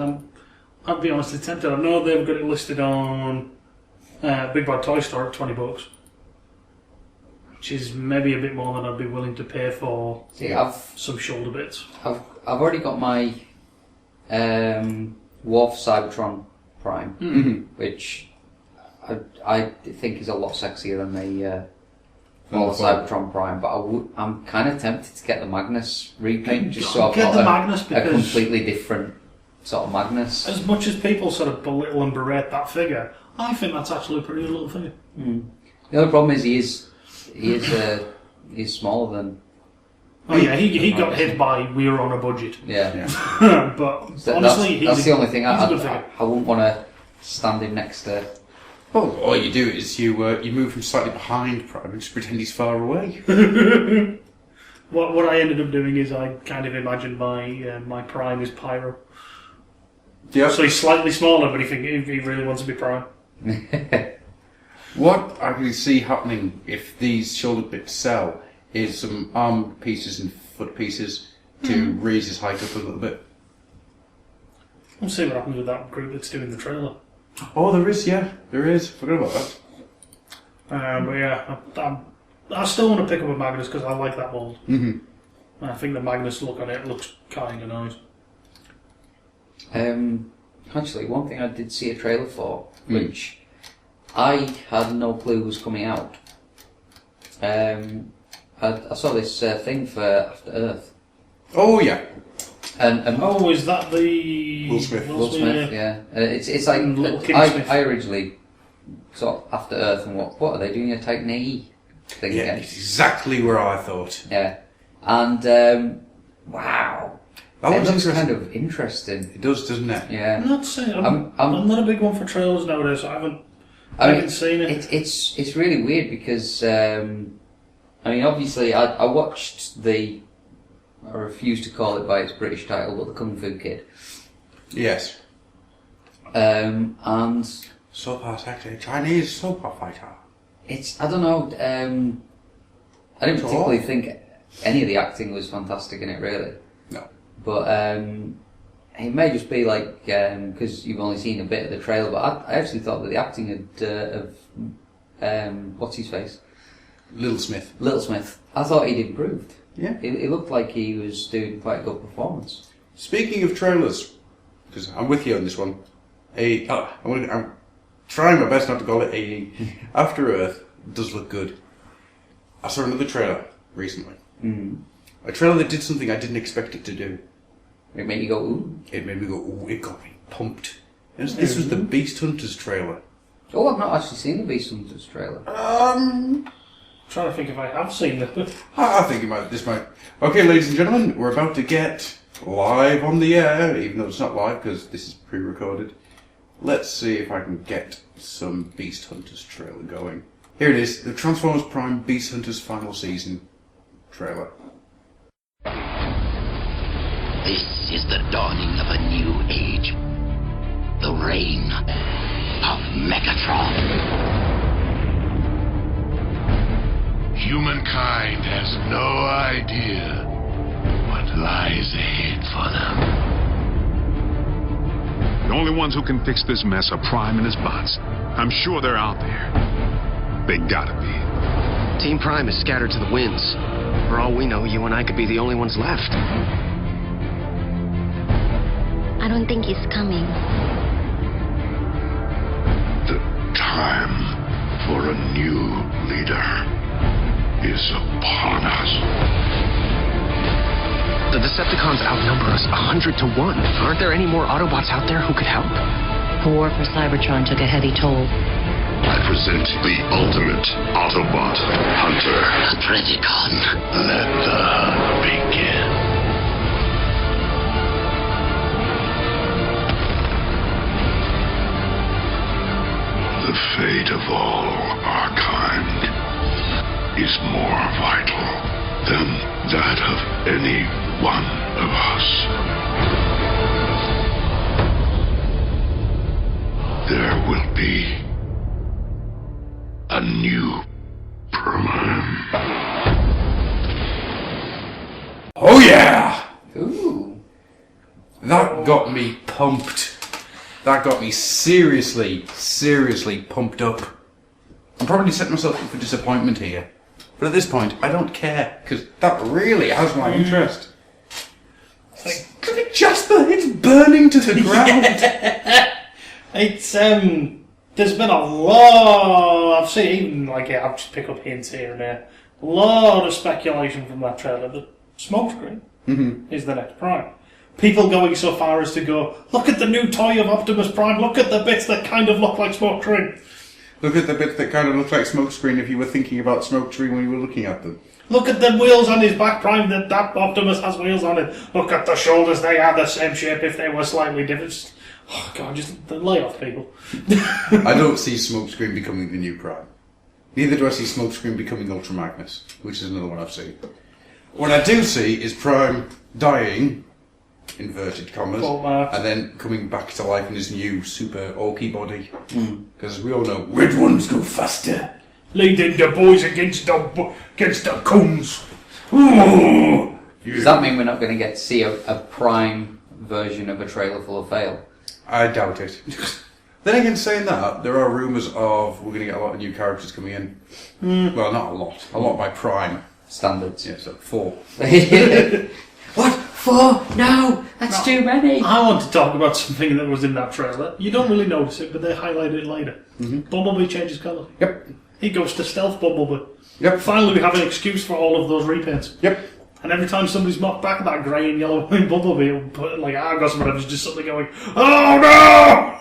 I'd be honestly tempted. I know they've got it listed on Big Bad Toy Store at $20. Which is maybe a bit more than I'd be willing to pay for some shoulder bits. I've already got my Worf Cybertron Prime, which I think is a lot sexier than the Cybertron Prime, but I'm kind of tempted to get the Magnus repaint just so I've got a completely different sort of Magnus. As much as people sort of belittle and berate that figure, I think that's actually a pretty good little figure. The only problem is he's smaller than. Oh yeah, he got hit by we were on a budget. Yeah. But So honestly, that's the only thing he's a good figure. I wouldn't want to stand him next to. Well, all you do is you move him slightly behind Prime and just pretend he's far away. What I ended up doing is I kind of imagined my Prime is Pyro. Yeah. So he's slightly smaller, but he really wants to be Prime. What I can see happening if these shoulder bits sell is some arm pieces and foot pieces to raise his height up a little bit. We'll see what happens with that group that's doing the trailer. Oh, there is, yeah. There is. Forgot about that. But yeah, I still want to pick up a Magnus because I like that mold. Mm-hmm. I think the Magnus look on it looks kind of nice. Actually, one thing I did see a trailer for, which I had no clue was coming out. I saw this thing for After Earth. Oh, yeah. And is that the Will Smith? Will Smith, yeah. It's like Little King Smith. I originally saw After Earth and what are they doing, a Titan AE thing Yeah, again? it's exactly where I thought. Yeah, and wow, That it looks looks interesting. kind of interesting. It does, doesn't it? Yeah, I'm not saying I'm not a big one for trailers nowadays. So I haven't seen it. It's really weird because I mean, obviously, I watched I refuse to call it by its British title, but the Kung Fu Kid. Yes. And Super Sexy Chinese Super Fighter. I don't know. I didn't particularly think any of the acting was fantastic in it, really. No. But it may just be like because you've only seen a bit of the trailer. But I actually thought that the acting of what's his face, Little Smith. I thought he'd improved. Yeah. It looked like he was doing quite a good performance. Speaking of trailers, because I'm with you on this one. I'm trying my best not to call it AE. After Earth does look good. I saw another trailer recently. Mm. A trailer that did something I didn't expect it to do. It made you go, ooh. It made me go, ooh, it got me pumped. This was the Beast Hunters trailer. Oh, I've not actually seen the Beast Hunters trailer. Trying to think if I have seen it. I think this might. Okay, ladies and gentlemen, we're about to get live on the air, even though it's not live because this is pre-recorded. Let's see if I can get some Beast Hunters trailer going. Here it is, the Transformers Prime Beast Hunters Final Season trailer. This is the dawning of a new age. The reign of Megatron. Humankind has no idea what lies ahead for them. The only ones who can fix this mess are Prime and his bots. I'm sure they're out there. They gotta be. Team Prime is scattered to the winds. For all we know, you and I could be the only ones left. I don't think he's coming. The time for a new leader is upon us. The Decepticons outnumber us 100 to 1. Aren't there any more Autobots out there who could help? The war for Cybertron took a heavy toll. I present the ultimate Autobot hunter. A Predacon. Let the hunt begin. The fate of all our kind is more vital than that of any one of us. There will be a new Prime. Oh yeah! Ooh. That got me pumped. That got me seriously pumped up. I'm probably setting myself up for disappointment here. But at this point, I don't care, because that really has my interest. Look at Jasper, it's burning to the ground. It's there's been a lot. I've seen even I'll just pick up hints here and there. A lot of speculation from that trailer that Smokescreen is the next Prime. People going so far as to go, look at the new toy of Optimus Prime. Look at the bits that kind of look like Smokescreen. Look at the bits that kind of look like Smokescreen if you were thinking about Smokescreen when you were looking at them. Look at the wheels on his back, Prime. That Optimus has wheels on it. Look at the shoulders. They are the same shape if they were slightly different. Oh, God, just lay off, people. I don't see Smokescreen becoming the new Prime. Neither do I see Smokescreen becoming Ultra Magnus, which is another one I've seen. What I do see is Prime dying, inverted commas, and then coming back to life in his new super orky body. Because we all know red ones go faster. Leading the boys against the coons. Does that mean we're not going to get to see a Prime version of a trailer full of fail? I doubt it. Then again, saying that, there are rumours of we're going to get a lot of new characters coming in. Well, not a lot. A lot by Prime. Standards. Yeah, so 4. What? 4? No! That's too many! I want to talk about something that was in that trailer. You don't really notice it, but they highlight it later. Bumblebee changes colour. Yep. He goes to stealth Bumblebee. Yep. Finally, we have an excuse for all of those repaints. Yep. And every time somebody's mocked back that grey and yellow Bumblebee, will put like Argos or whatever, is just something going, oh no!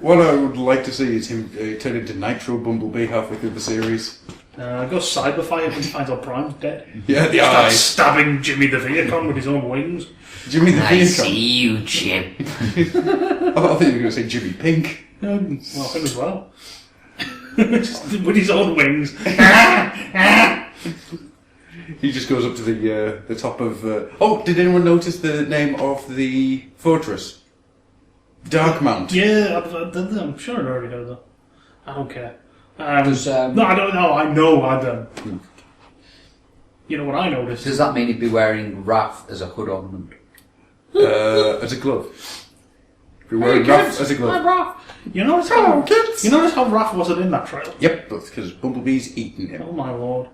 What I would like to see is him turn into Nitro Bumblebee halfway through the series. Go Cyberfire when he finds out Prime's dead. Yeah, the Starts eyes. stabbing Jimmy the Viacon with his own wings. Jimmy the I Viacon. see you, Chip. I thought you were going to say Jimmy Pink. Well, him as well. Just with his own wings. He just goes up to the top of... Oh, did anyone notice the name of the fortress? Darkmount. Yeah, I'm sure I already know that. I don't care. No, I don't know. I know I don't. You know what I noticed? Does that mean he'd be wearing Raph as a hood ornament? As a glove. If you're wearing Raph as a glove. Raph. You notice how Raph wasn't in that trailer? Yep, that's because Bumblebee's eating him. Oh my lord.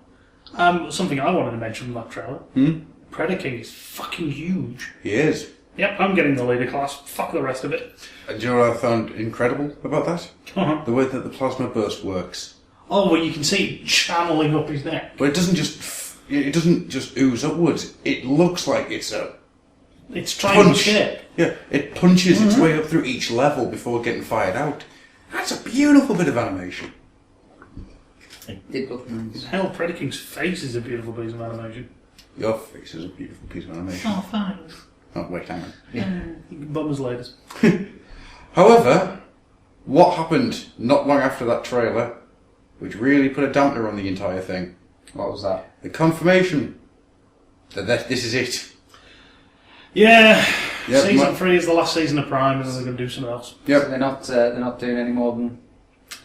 Something I wanted to mention from that trailer. Predaking is fucking huge. He is. Yep, I'm getting the leader class. Fuck the rest of it. And do you know what I found incredible about that? Uh-huh. The way that the plasma burst works. Oh, well, you can see it channeling up his neck. But it doesn't just ooze upwards. It looks like it's a It's triangle shape. Yeah, it punches its way up through each level before getting fired out. That's a beautiful bit of animation. It did look nice. Hell, Predaking's face is a beautiful piece of animation. Your face is a beautiful piece of animation. Oh, thanks. Oh, wait, hang on. You can bum us later. However, what happened not long after that trailer, which really put a dampener on the entire thing? What was that? The confirmation that this is it. Yeah, Yep, season 3 is the last season of Prime, and they're going to do something else. Yep. So they're not doing any more than...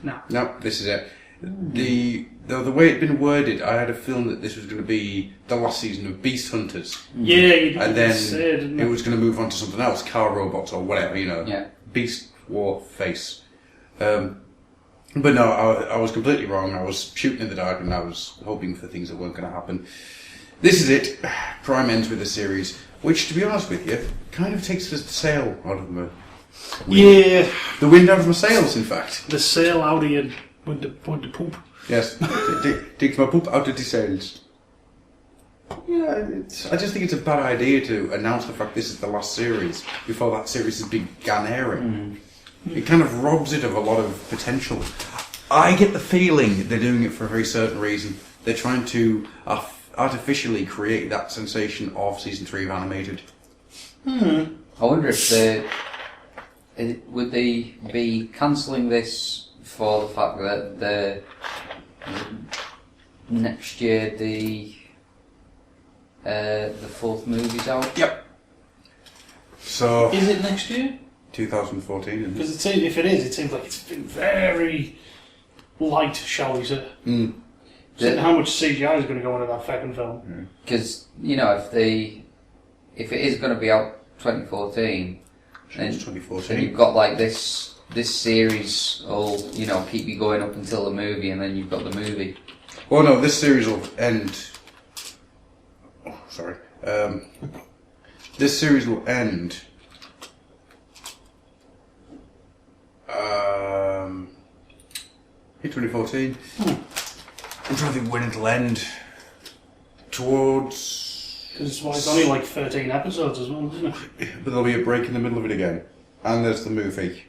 No, this is it. The way it'd been worded, I had a feeling that this was going to be the last season of Beast Hunters. Yeah, you and then say, didn't it was going to move on to something else, car robots or whatever, you know. Yeah. Beast War Face. But no, I was completely wrong. I was shooting in the dark and I was hoping for things that weren't going to happen. This is it. Prime ends with a series, which, to be honest with you, kind of takes the sail out of my... Yeah. The wind out of my sails, in fact. The sail out of you went to poop. Yes. Takes my poop out of the sails. Yeah, I just think it's a bad idea to announce the fact this is the last series before that series has begun airing. It kind of robs it of a lot of potential. I get the feeling they're doing it for a very certain reason. They're trying to artificially create that sensation of season 3 of animated. I wonder if would they be cancelling this for the fact that next year the 4th movie's out? Yep. So Is it next year? 2014, isn't it? Because if it is, it seems like it's been very light, shall we say. So how much CGI is going to go into that fucking film? Because you know, if it is going to be out 2014, then 2014. you've got like this series will keep you going up until the movie, and then you've got the movie. Well, no, this series will end. Oh, sorry. This series will end. 2014. I'm trying to think when it'll end. Towards. Because it's only like 13 episodes as well, isn't it? But there'll be a break in the middle of it again. And there's the movie.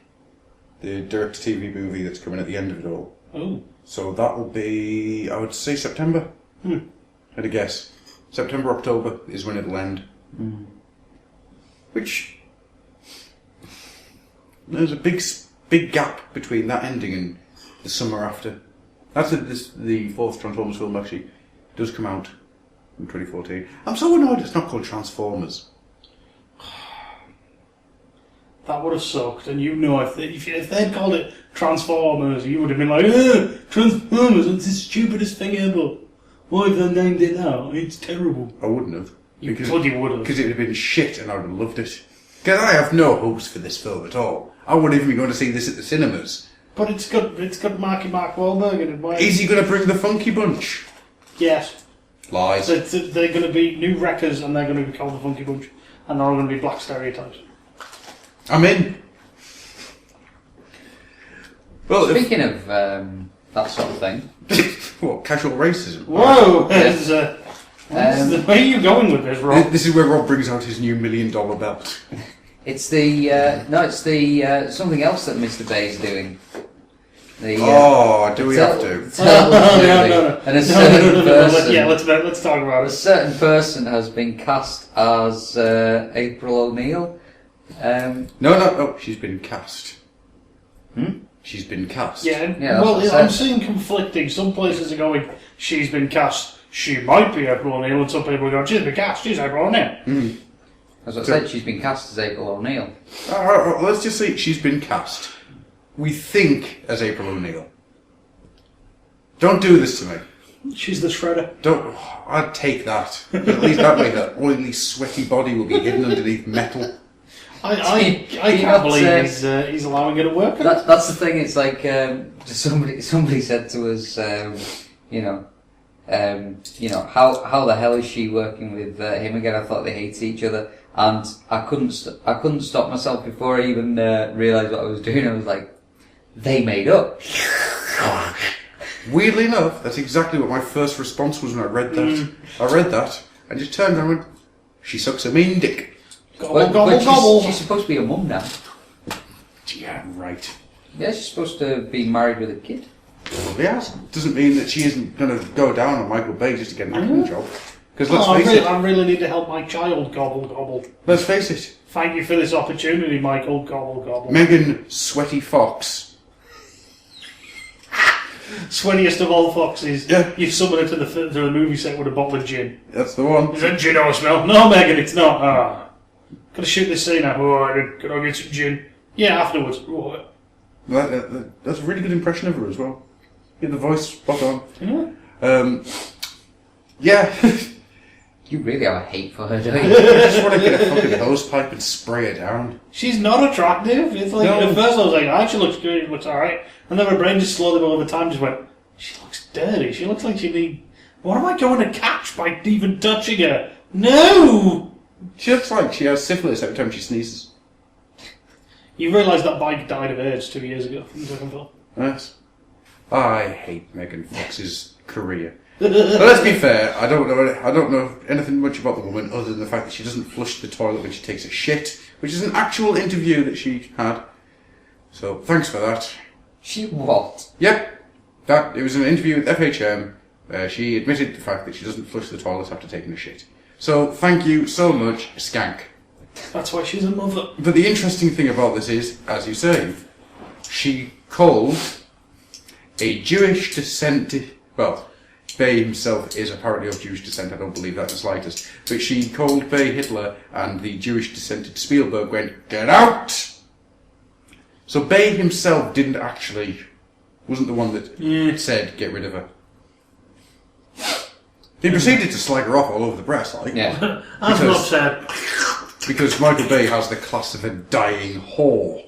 The direct-to-TV movie that's coming at the end of it all. Oh. So that will be, I would say, September. I'd guess. September, October is when it'll end. Which... There's a big gap between that ending and the summer after. That's the 4th Transformers film actually does come out in 2014. I'm so annoyed it's not called Transformers. That would have sucked, and if they'd called it Transformers, you would have been like, Transformers, it's the stupidest thing ever. Why have they named it now? It's terrible. I wouldn't have. You bloody would have. Because it would have been shit and I would have loved it. Because I have no hopes for this film at all. I wouldn't even be going to see this at the cinemas. But it's got Mark Wahlberg in it. Is he going to bring the Funky Bunch? Yes. Lies. So they're going to be new wreckers and they're going to be called the Funky Bunch. And they're all going to be black stereotypes. I'm in. Well, Speaking of that sort of thing. What, casual racism? Whoa! Where are you going with this, Rob? This is where Rob brings out his new $1 million belt. It's the something else that Mr. Bay's doing. Do we have to? No. And a certain person. Yeah, let's talk about it. A certain person has been cast as April O'Neil. No, she's been cast. She's been cast. Yeah, well, I'm seeing conflicting. Some places are going, she's been cast, she might be April O'Neil, and some people are going, she's been cast, she's April O'Neil. As I said, she's been cast as April O'Neil. Let's just say she's been cast. We think as April O'Neil. Don't do this to me. She's the Shredder. I'd take that. At least that way her oily, sweaty body will be hidden underneath metal. I can't believe he's allowing her to work. That's the thing. It's like somebody said to us, how the hell is she working with him again? I thought they hated each other, and I couldn't stop myself before I even realised what I was doing. I was like, they made up. Weirdly enough, that's exactly what my first response was when I read that. I read that and just turned around and went, she sucks a mean dick. Gobble. She's supposed to be a mum now. Yeah, right. Yeah, she's supposed to be married with a kid. Well, yeah, doesn't mean that she isn't going to go down on Michael Bay just to get an acting job. Because let's face it, I really need to help my child. Gobble. Let's face it. Thank you for this opportunity, Michael. Gobble. Megan Sweaty Fox. Sweatiest of all foxes. Yeah. You've summoned her to the movie set with a bottle of gin. That's the one. Is that gin or smell? No, Megan, it's not. Gotta shoot this scene now. Alright, can I get some gin? Yeah, afterwards. Right. That's a really good impression of her as well. Yeah, the voice spot on. Yeah. Yeah. You really have a hate for her, don't you? I just want to get a fucking hose pipe and spray her down. She's not attractive. It's like, at first I was like, she looks good, she looks alright. And then my brain just slowly over time just went, she looks dirty. She looks like she need... What am I going to catch by even touching her? No! She looks like she has syphilis every time she sneezes. You realise that bike died of AIDS 2 years ago from the second film? Yes. I hate Megan Fox's career. But let's be fair, I don't know anything much about the woman other than the fact that she doesn't flush the toilet when she takes a shit, which is an actual interview that she had. So, thanks for that. She what? Yep. It was an interview with FHM. She admitted the fact that she doesn't flush the toilet after taking a shit. So, thank you so much, Skank. That's why she's a mother. But the interesting thing about this is, as you say, she called a Jewish descent... Well, Bay himself is apparently of Jewish descent, I don't believe that in the slightest. But she called Bay Hitler, and the Jewish descended Spielberg went, "Get out!" So Bay himself wasn't the one that said, "Get rid of her." He proceeded to slag her off all over the press, like. Yeah. As Rob said. Because Michael Bay has the class of a dying whore.